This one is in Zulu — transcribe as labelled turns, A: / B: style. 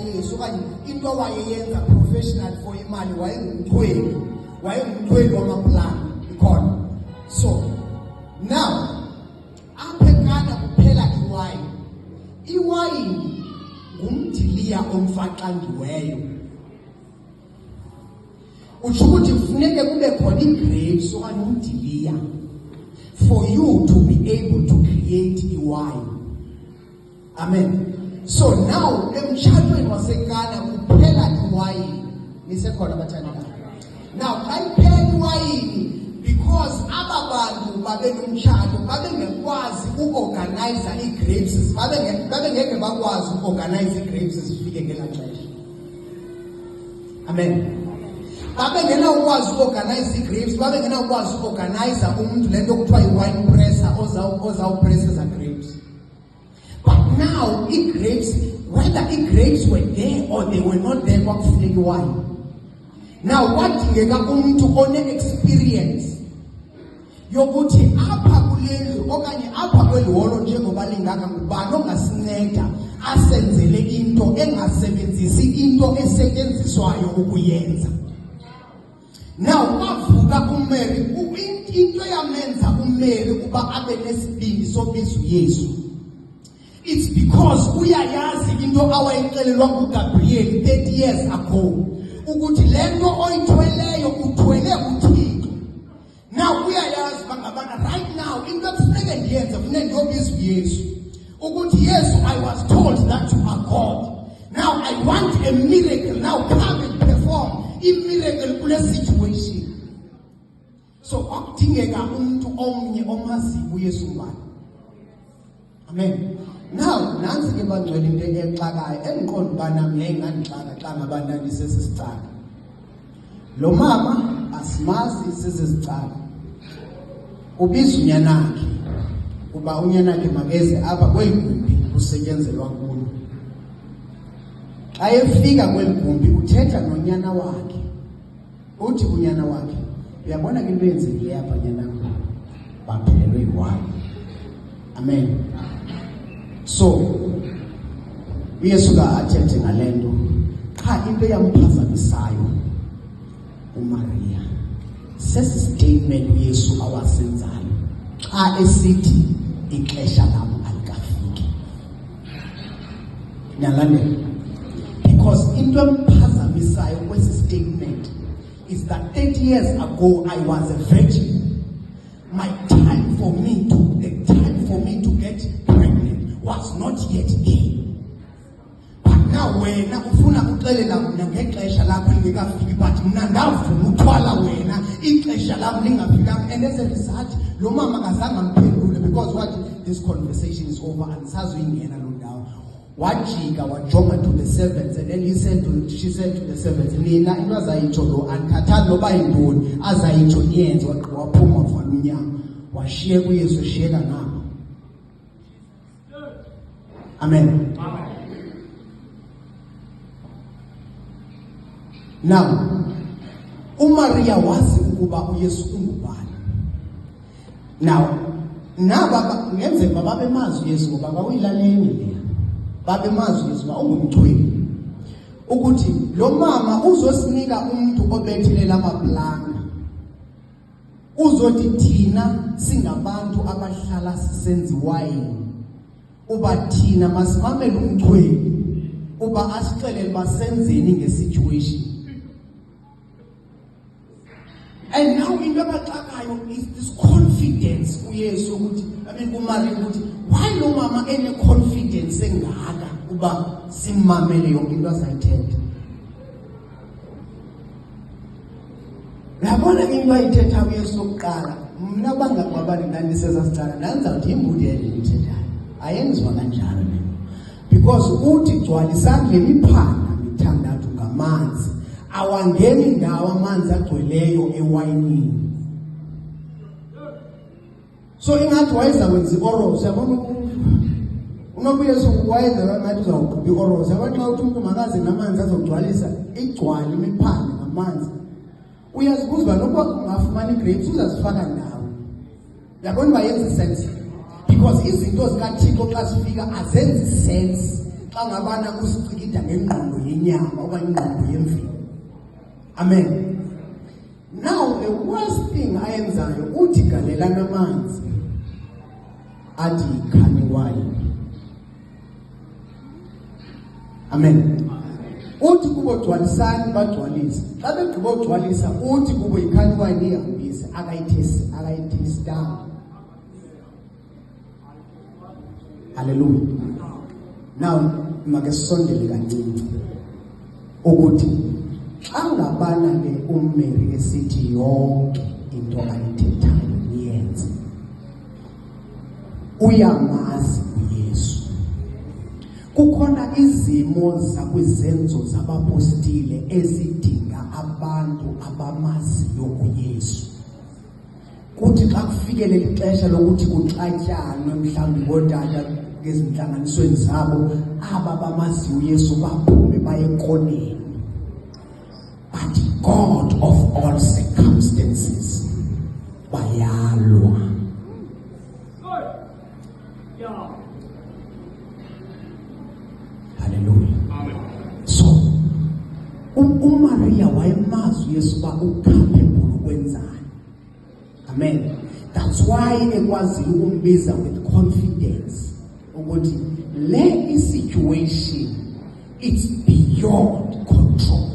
A: kaYesu okanye into wayeyenza professional for imali wayengumthweli wamaplani ikhona. So now apha eKana kuphela iwayini ngumdiliya omfaxangiweyo. Utsho ukuthi kufuneke kube khona igrapes okanye umdiliya for you to be able to create iwine. Amen. So now emtshatweni waseKana kuphela iwayini. Nisekhona bathandana. Now xa iphela iwayini, because aba bantu babenomtshato babengekwazi uorganize ii-grapes, babengeke bakwazi uorganize ii-grapes zifike ngelaa xesha. Amen. Babengenawukwazi uorganize ii-grapes, babengenawukwazi uorganize umntu le nto kuthiwa yi-wine presser ozawupressa eza grapes. But now ii-grapes, whether ii-grapes were there or they were not there, kwakufuneka iwine. Now kwadingeka umntu one-experience yokuthi apha kulendlu okanye apha kweli holo njengoba lingaka ngubani ongasinceda asenzele into engasebenzisi into esetyenziswayo ukuyenza. Now kwavuka uMary, into yamenza uMary ukuba abe nesibindi sobiza uYesu. It's because uyayazi into awayixelelwa nguGabriel 30 years ago ukuthi lento oyithweleyo uthwele uThixo. Now uyayazi bangabana right now into ekufuneka ndiyenze kufuneka ndiyobiza uYesu ukuthi Yesu, I was told that you are God. Now I want a miracle. Now come and perform a miracle kule situation. So akudingeka umuntu omnye omaziyo uYesu ngubani. Amen. Now nansi ke bangcwele into exakayo engiqonda ubana ngiyayingandixaka xa ngabana ndisesisicaka. Lo mama asimazi sesisicaka. Ubiza unyanakhe uba unyanakhe makeze apha kweligumbi kusetyenzelwa kulo. Xa efika kweligumbi uthetha nonyana wakhe. Uthi unyana wakhe, uyabona ke into yenzekileyo apha nyanakho, baphelelwe yiwayini. Amen. So uYesu ka athethe ngalento qha into yamphazamisayo uMaria sesi statement uYesu awasenzayo xa esithi ixesha lam alikafiki. Nyalandela, because into emphazamisayo kwesi statement is that 30 years ago I was a virgin. My time for me to get pregnant was not yet there. But now wena ufuna uxelela mina ngexesha lakho lingekafiki, but mina ndavuma uthwala wena ixesha lakho lingafikanga. And as a result lo mama kazange amphendule because what this conversation is over and sazuyingena lo ndawo. Wajika wajonga to the servants and then she said to the servants, nina into azayitsho lo andikhathali noba yintoni azayitsho niyenze. Waphuma wavala umnyango washiya kuYesu eshiyeka nabo. Amen. Now uMaria wazi ukuba uYesu ungubani. Now naba ngenzeka babemazi uYesu ngoba bawilaleni leya. Babemazi uYesu ba ungumthweni ukuthi lo mama uzosinika umuntu obethelela amaplanga. Uzothi thina singabantu abahlala sisenza iwayini, uba thina masimamele umthweni uba asixelele basenzeni ngesituation. And now into abaxakayo is this confidence uYesu ukuthi kuMaria ukuthi why lo mama ene confidence engaka uba simamele yonke into azayithetha. Yabona into ayithetha uYesu oqala, mina bangaqabani ndandiseza sicala ndanza ukuthi imbudi endiyithethayo ayenziwa kanjalo le. Because uthi gcwala isandleni iphanda mithandathu ngamanzi, awangeni ndawo amanzi agcweleyo ewayinini. So ingathi wayezakwenza i-oros. Yabona unobuyesu wayenza ngathi uzawuqhuba i-oros. Yabona xa uthi umuntu makaze namanzi azogcwalisa igcwala imiphanda ngamanzi, uyazibuza nokuba ungafumana i-grapes uzazifaka ndawo. Yabona uba yenza sense because izinto zikaThixo xa zifika azenzi sense xa ngabana kusicikida ngengqondo yenyama okanye ingqondo yemvelo. Amen. Now the worst thing ayenzayo uthi galelana amanzi athi yikhani wine. Amen. Uthi kubo gcwalisani bagcwalise. Xa begqiba ugcwalisa uthi kubo yikhani wine ihambise akayithestanga. Hallelujah. Now make sondele kancinci ukuthi xa ngabana ke uMary esithi yonke into ayithethayo niyenze, uyamazi uYesu. Kukhona izimo zakwizenzo zabapostile ezidinga abantu abamaziyo uYesu. Kuthi xa kufikele ixesha lokuthi kuxatyanwe mhlawumbi ngootata ngezinhlanganisweni zabo, aba bamaziyo uYesu baphume baye ekoneni. But God of all circumstances bayalwa. Hallelujah. So uMaria wayemazi uYesu ba ucapable ukwenzani. Amen. That's why ekwazi ukumbiza with confidence ukuthi le situation it's beyond control.